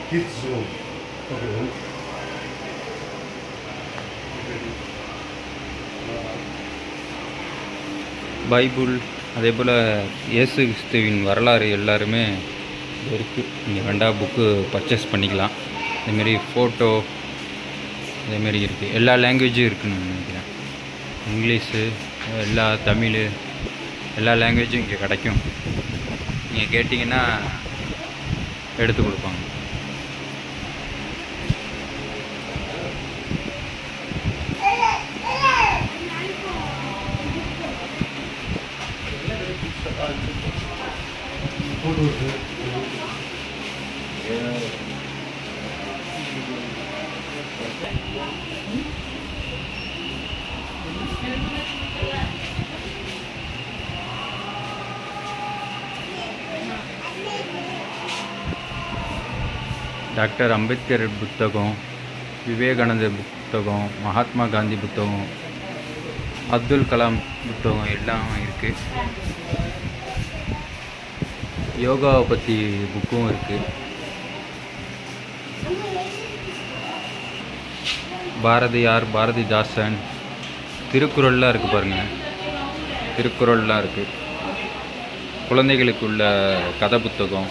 Kids room. Okay. Bible அதே போல் இயேசு கிறிஸ்துவின் வரலாறு எல்லாருமே இருக்குது. நீங்கள் வேண்டாம் புக்கு பர்ச்சேஸ் பண்ணிக்கலாம். அதேமாரி ஃபோட்டோ அதேமாரி இருக்குது. எல்லா லாங்குவேஜும் இருக்குதுன்னு நினைக்கிறேன். இங்கிலீஷு எல்லா தமிழ் எல்லா லாங்குவேஜும் இங்கே கிடைக்கும். நீங்கள் கேட்டிங்கன்னா எடுத்து கொடுப்பாங்க. டாக்டர் அம்பேத்கர் புத்தகம், விவேகானந்தர் புத்தகம், மகாத்மா காந்தி புத்தகம், அப்துல் கலாம் புத்தகம் எல்லாம் இருக்குது. யோகாவை பற்றி புக்கும் இருக்குது. பாரதியார், பாரதிதாசன், திருக்குறள்லாம் இருக்குது பாருங்கள். திருக்குறள்லாம் இருக்குது. குழந்தைகளுக்கு உள்ள கதை புத்தகம்